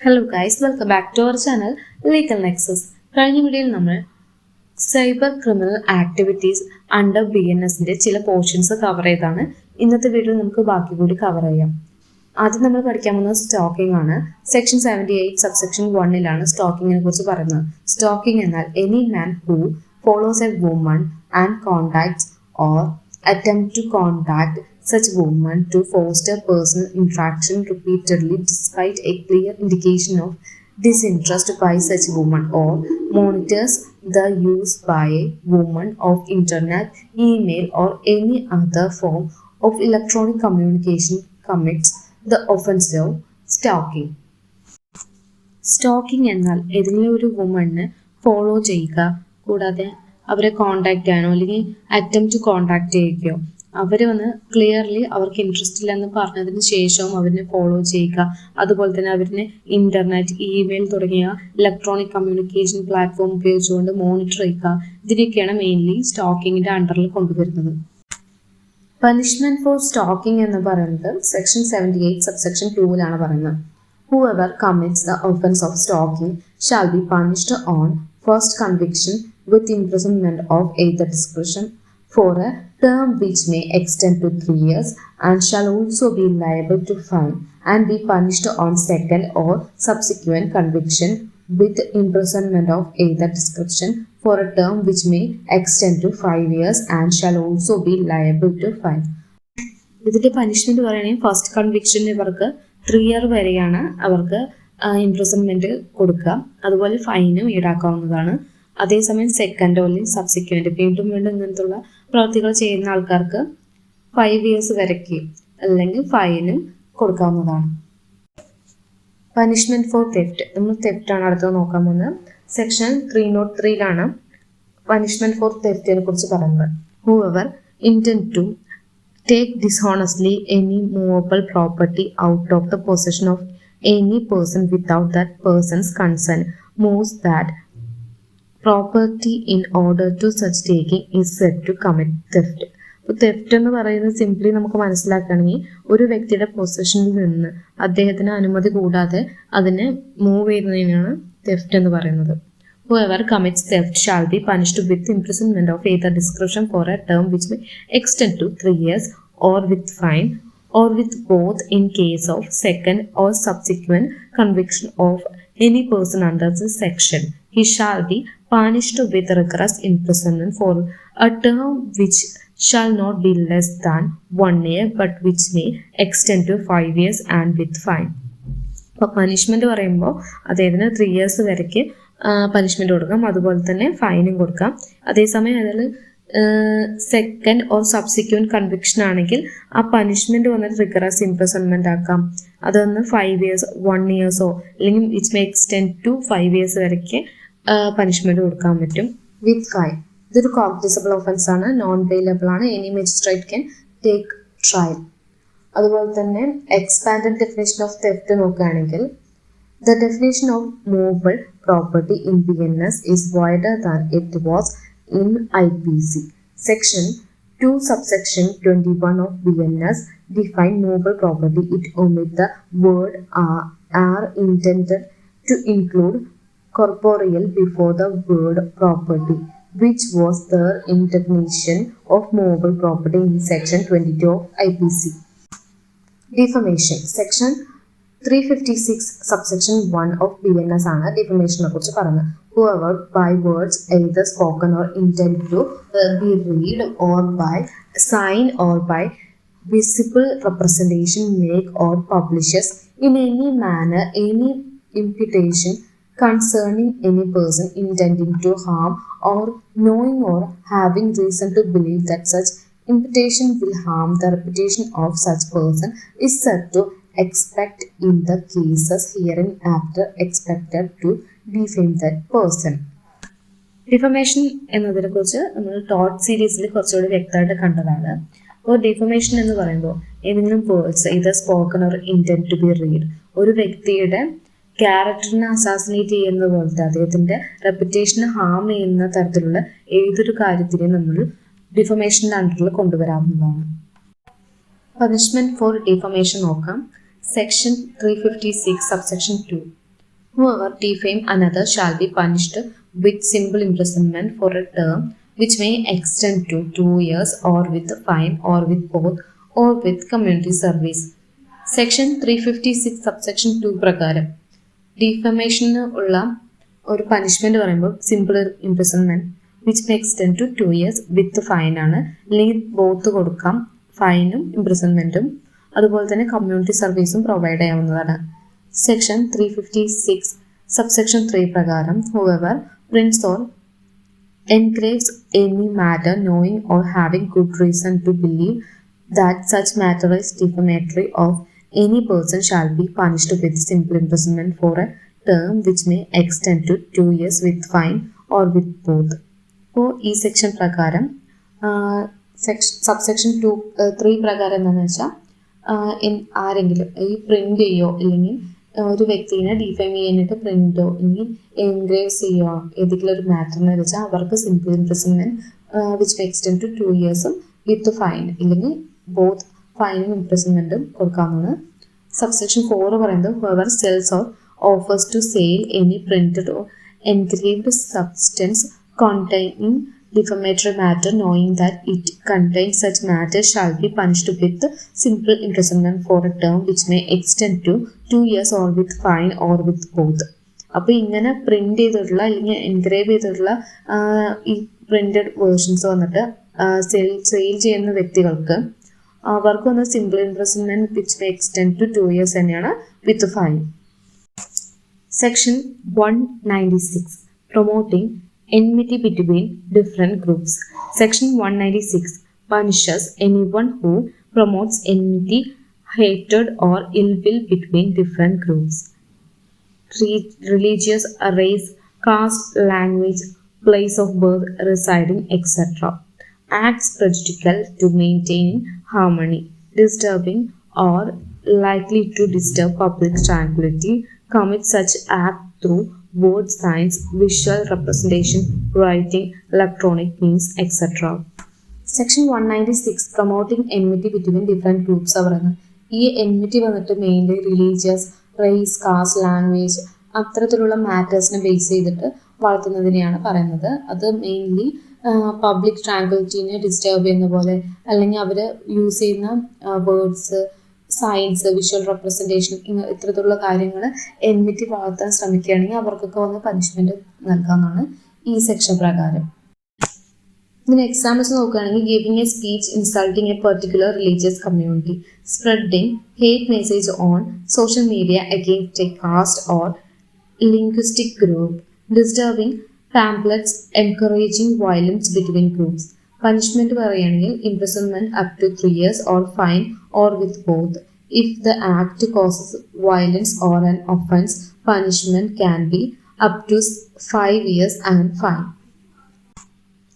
Hello guys, welcome back to our channel Legal Nexus. കഴിഞ്ഞ വീഡിയോയിൽ നമ്മൾ സൈബർ ക്രിമിനൽ ആക്ടിവിറ്റീസ് അണ്ടർ BNSന്റെ ചില portions cover ചെയ്താണ്. ഇന്നത്തെ വീഡിയോയിൽ നമുക്ക് ബാക്കി കൂടി കവർ ചെയ്യാം. ആദ്യം നമ്മൾ പഠിക്കാൻ പോകുന്നത് സ്റ്റോക്കിംഗ് ആണ്. സെക്ഷൻ 78 സബ്സെക്ഷൻ 1ലാണ് സ്റ്റോക്കിങ്ങിനെ കുറിച്ച് പറയുന്നത്. സ്റ്റോക്കിംഗ് എന്നാൽ any man who follows A woman and contacts or attempt to contact such woman to foster personal interaction repeatedly despite a clear indication of disinterest by such woman, or monitors the use by a woman of internet, email or any other form of electronic communication commits the offense of stalking. Stalking എന്നാൽ ഏതെങ്കിലും ഒരു വുമണിനെ follow ചെയ്യുക, കൂടാതെ അവരെ contact ചെയ്യാനോ അല്ലെങ്കിൽ attempt to contact ചെയ്യുകയോ, അവർ വന്ന് ക്ലിയർലി അവർക്ക് ഇൻട്രസ്റ്റ് ഇല്ലെന്ന് പറഞ്ഞതിന് ശേഷവും അവരിനെ ഫോളോ ചെയ്യുക, അതുപോലെ തന്നെ അവരിനെ ഇന്റർനെറ്റ്, ഇമെയിൽ തുടങ്ങിയ ഇലക്ട്രോണിക് കമ്മ്യൂണിക്കേഷൻ പ്ലാറ്റ്ഫോം ഉപയോഗിച്ചുകൊണ്ട് മോണിറ്റർ ചെയ്യുക. ഇതിനൊക്കെയാണ് മെയിൻലി സ്റ്റോക്കിങ്ങിന്റെ അണ്ടറിൽ കൊണ്ടുവരുന്നത്. പനിഷ്മെന്റ് ഫോർ സ്റ്റോക്കിംഗ് എന്ന് പറയുന്നത് സെക്ഷൻ 78 സബ്സെക്ഷൻ 2ലാണ് പറയുന്നത്. Whoever commits the offense of stalking shall be punished on first conviction with imprisonment of either discretion for a term which may extend to 3 years, and shall also be liable to fine and be punished on second or subsequent conviction with imprisonment of either discretion for a term which may extend to 5 years, and shall also be liable to fine. ഇതിന്റെ punishment പറയുകയാണെങ്കിൽ first conviction ഇവർക്ക് 3 year വരെയാണ് അവർക്ക് imprisonment കൊടുക്കുക, അതുപോലെ ഫൈനും ഈടാക്കാവുന്നതാണ്. അതേസമയം second അല്ലെങ്കിൽ subsequent വീണ്ടും ഇങ്ങനത്തുള്ള പ്രവൃത്തികൾ ചെയ്യുന്ന ആൾക്കാർക്ക് 5 years വരയ്ക്ക് അല്ലെങ്കിൽ ഫൈനും കൊടുക്കാവുന്നതാണ്. പനിഷ്മെന്റ് ഫോർ തെഫ്റ്റ്, നമ്മൾ തെഫ്റ്റ് ആണ് അടുത്തത് നോക്കാൻ പോകുന്നത്. സെക്ഷൻ 303ലാണ് പനിഷ്മെന്റ് ഫോർ തെഫ്റ്റിനെ കുറിച്ച് പറയുന്നത്. Whoever intend to take dishonestly any movable property out of the possession of any person without that person's consent moves that property in order to such taking is said to commit theft. അപ്പോൾ theft എന്ന് പറയുന്നത് simply നമുക്ക് മനസ്സിലാക്കുകയാണെങ്കിൽ ഒരു വ്യക്തിയുടെ പൊസഷനിൽ നിന്ന് അദ്ദേഹത്തിന് അനുമതി കൂടാതെ അതിനെ മൂവ് ചെയ്യുന്നതിനാണ് തെഫ്റ്റ് എന്ന് പറയുന്നത്. Whoever commits theft shall be punished with imprisonment of either discretion for a term which may extend to 3 years, or with fine, or with both in case of second or subsequent conviction of any person under this section. He shall be punished with rigorous imprisonment for a term which shall not be less than 1 year, but which may extend to 5 years, and with fine. അപ്പോൾ punishment പറയുമ്പോൾ അദ്ദേഹത്തിന് 3 years വരയ്ക്ക് punishment കൊടുക്കാം, അതുപോലെ തന്നെ ഫൈനും കൊടുക്കാം. അതേസമയം അതിൽ സെക്കൻഡ് ഓർ സബ്സിക്വന്റ് കൺവിക്ഷൻ ആണെങ്കിൽ ആ പനിഷ്മെന്റ് വന്നിട്ട് റിഗറസ് ഇംപ്രിസൺമെന്റ് ആക്കാം. അതൊന്ന് 5 years 1 year അല്ലെങ്കിൽ it may extend to 5 years വരയ്ക്ക് പനിഷ്മെന്റ് കൊടുക്കാൻ പറ്റും വിത്ത് ഫൈൻ. ഇതൊരു കോഗ്നിസബിൾ ഒഫൻസ് ആണ്, നോൺ ബെയിലബിൾ ആണ്, any magistrate can take trial. അതുപോലെ തന്നെ എക്സ്പാൻഡഡ് ഡെഫിനേഷൻ ഓഫ് തെഫ്റ്റ് നോക്കുകയാണെങ്കിൽ the definition of movable property in BNS is wider than it was in IPC. Section 2 subsection 21 of BNS define movable property. It omit the word are intended to include corporeal before the word property, which was there in definition of movable property in section 22 of IPC. Defamation. Section 356 subsection 1 of BNS ആണ് ഡിഫമേഷനെ കുറിച്ച് പറയുന്നത്. Whoever by words either spoken or intended to be read, or by sign or by visible representation make or publishes in any manner any imputation concerning any person intending to harm, or knowing or having reason to believe that such imputation will harm the reputation of such person is said to expect in the cases hereinafter expected to defame that person. Defamation എന്നതിനെ കുറിച്ച് നമ്മൾ taught സീരീസിൽ കുറച്ചുകൂടി വ്യക്തമായിട്ട് കണ്ടതാണ്. അപ്പോൾ defamation എന്ന് പറയുമ്പോൾ ഏതെങ്കിലും വേർഡ്സ് ഇത് spoken or intend to be read, ഒരു വ്യക്തിയുടെ ക്യാരക്ടറിനെ അസാസിനേറ്റ് ചെയ്യുന്ന പോലത്തെ അദ്ദേഹത്തിന്റെ റെപ്യൂട്ടേഷനെ ഹാം ചെയ്യുന്ന തരത്തിലുള്ള ഏതൊരു കാര്യത്തിനെയും നമ്മൾ ഡിഫമേഷൻ്റെ അണ്ടറിൽ കൊണ്ടുവരാവുന്നതാണ്. പണിഷ്മെന്റ് ഫോർ ഡിഫമേഷൻ നോക്കാം. Section 356 subsection 2. Whoever defame another shall be punished with simple imprisonment for a term which may extend to 2 years or with fine or with both or with community service. Section 356 subsection 2 പ്രകാരം ഡിഫമേഷന് ഉള്ള ഒരു punishment പറയുമ്പോൾ simple imprisonment which may extend to 2 years with fine ആണ്, അല്ലെങ്കിൽ both കൊടുക്കാം, ഫൈനും ഇംപ്രിസൺമെന്റും. അതുപോലെ തന്നെ community സർവീസും പ്രൊവൈഡ് ചെയ്യാവുന്നതാണ്. സെക്ഷൻ 356 subsection 3 പ്രകാരം whoever prints or engraves any matter knowing or having good reason to believe that such matter is defamatory of any person shall be punished with simple imprisonment for a term which may extend to 2 years with fine or with both. അപ്പോൾ ഈ section പ്രകാരം subsection 3 പ്രകാരം എന്താണെന്ന് വെച്ചാൽ ആരെങ്കിലും ഈ print ചെയ്യോ അല്ലെങ്കിൽ ഒരു വ്യക്തിനെ ഡിഫൈം ചെയ്യാനായിട്ട് പ്രിന്റോ അല്ലെങ്കിൽ എൻഗ്രേവ്സ് ചെയ്യുക ഏതെങ്കിലും ഒരു മാറ്ററിനെ വെച്ചാൽ അവർക്ക് simple imprisonment which may extend to 2 years with fine ഇല്ലെങ്കിൽ ബോത്ത് ഫൈനും ഇംപ്രിസൺമെന്റും കൊടുക്കാവുന്നതാണ്. സബ്സെക്ഷൻ 4 പറയുന്നത് whoever sells or offers to sale any printed or engraved substance containing defamatory matter knowing that it contains such matter shall be punished with simple imprisonment for a term which may extend to 2 years or with fine or with both. അപ്പോൾ ഇങ്ങനെ print ചെയ്തിട്ടുള്ള അല്ലെങ്കിൽ engrave ചെയ്തിട്ടുള്ള ഈ printed versions വന്നിട്ട് sale ചെയ്യുന്ന വ്യക്തികൾക്ക് അവർക്ക് വന്ന് simple imprisonment which may extend to 2 years തന്നെയാണ് with fine. Section 196 promoting enmity between different groups. Section 196 punishes anyone who promotes enmity, hatred or ill will between different groups. Religious, race, caste, language, place of birth, residing, etc. Acts prejudicial to maintaining harmony, disturbing or likely to disturb public tranquility, commit such act through word signs, visual representation, writing, electronic means, etc. Section 196 promoting enmity between different groups പറയുന്നത് ഈ enmity വന്നിട്ട് mainly religious, race, caste, language അത്തരത്തിലുള്ള മാറ്റേഴ്സിനെ base ചെയ്തിട്ട് വളർത്തുന്നതിനെയാണ് പറയുന്നത്. അത് mainly public ട്രാങ്ക്വിലിറ്റീനെ disturb ചെയ്യുന്ന പോലെ അല്ലെങ്കിൽ അവർ യൂസ് ചെയ്യുന്ന വേർഡ്സ്, സയൻസ്, വിഷ്വൽ റെപ്രസെൻറ്റേഷൻ ഇത്തരത്തിലുള്ള കാര്യങ്ങൾ എന്മിറ്റി വളർത്താൻ ശ്രമിക്കുകയാണെങ്കിൽ അവർക്കൊക്കെ വന്ന് പനിഷ്മെന്റ് നൽകാമെന്നാണ് ഈ സെക്ഷൻ പ്രകാരം. ഇതിന് എക്സാമ്പിൾസ് നോക്കുകയാണെങ്കിൽ giving a speech insulting a particular religious community, spreading hate message on social media against a caste or linguistic group, disturbing pamphlets encouraging violence between groups. Punishment പറയുകയാണെങ്കിൽ imprisonment up to 3 years or fine or with both. If the act causes violence or an offense, punishment can be up to 5 years and fine.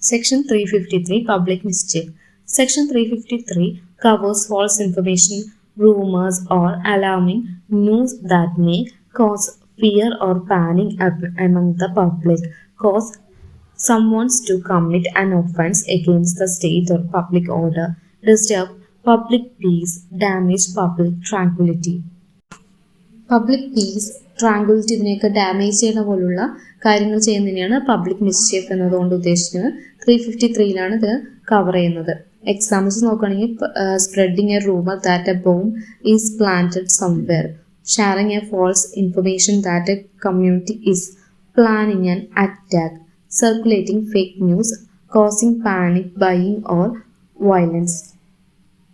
Section 353 Public Mischief. Section 353 covers false information, rumors or alarming news that may cause fear or panic among the public, cause someone to commit an offense against the state or public order, disturb public peace, damage public tranquility. Public peace, tranquility ഇതിനെയൊക്കെ damage ചെയ്യുന്ന പോലുള്ള കാര്യങ്ങൾ ചെയ്യുന്നതിനെയാണ് public mischief എന്നതുകൊണ്ട് ഉദ്ദേശിക്കുന്നത്. 353 ഇത് cover ചെയ്യുന്നത്. Examples നോക്കുകയാണെങ്കിൽ spreading a rumour that a bomb is planted somewhere, sharing a false information that a community is planning an attack, circulating fake news, causing panic buying or violence,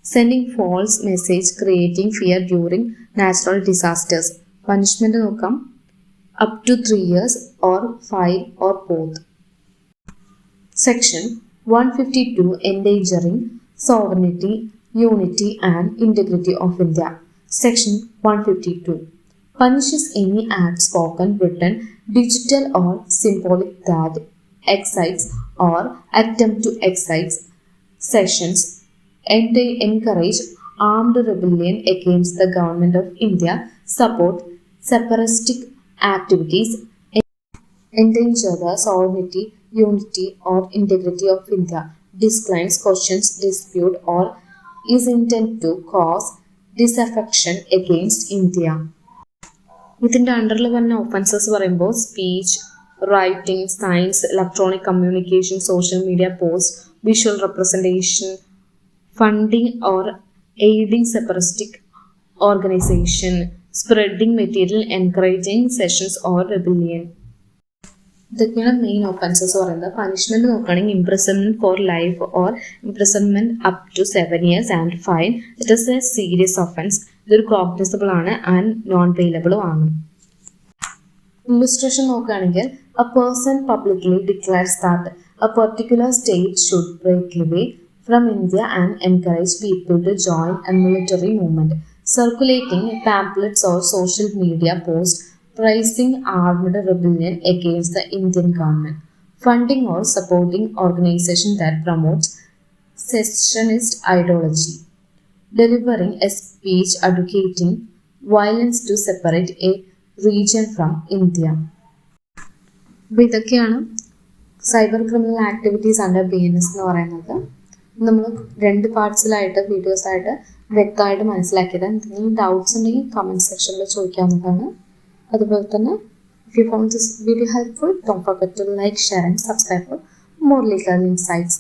sending false message, creating fear during natural disasters. Punishment നോക്കാം, up to 3 years or fine or both. Section 152 endangering sovereignty, unity and integrity of India. Section 152 punishes any act spoken, written, digital or symbolic that excites or attempt to excite sections, encourage armed rebellion against the government of India, support separatistic activities, endanger the sovereignty, unity or integrity of India, disclaims, questions, dispute or is intended to cause disaffection against India. ഇതിൻ്റെ അണ്ടറിൽ പറഞ്ഞ offences പറയുമ്പോൾ speech, writing, science, electronic communication, social media post, visual representation, funding or aiding separatist organisation, spreading material, encouraging sessions or rebellion. ഇതൊക്കെയാണ് main offences പറയുന്നത്. Punishment നോക്കുകയാണെങ്കിൽ imprisonment for life or imprisonment up to 7 years and fine. It is a serious offence. ഇതൊരു cognizable ആണ് and non പെയിലബിളും ആണ്. Illustration നോക്കുകയാണെങ്കിൽ a person publicly declares that a particular state should break away from India and encourage people to join a military movement, circulating pamphlets or social media posts praising armed rebellion against the Indian government, funding or supporting organization that promotes secessionist ideology, delivering a speech advocating violence to separate a region from India. അപ്പോൾ ഇതൊക്കെയാണ് cyber criminal activities under BNS എന്ന് പറയുന്നത്. നമ്മൾ 2 പാർട്സിലായിട്ട് വീഡിയോസായിട്ട് വ്യക്തമായിട്ട് മനസ്സിലാക്കിയത്. എന്തെങ്കിലും doubts ഉണ്ടെങ്കിൽ comment സെക്ഷനിൽ ചോദിക്കാവുന്നതാണ്. അതുപോലെ തന്നെ if you found this video helpful, don't forget to like, share and subscribe for more legal insights.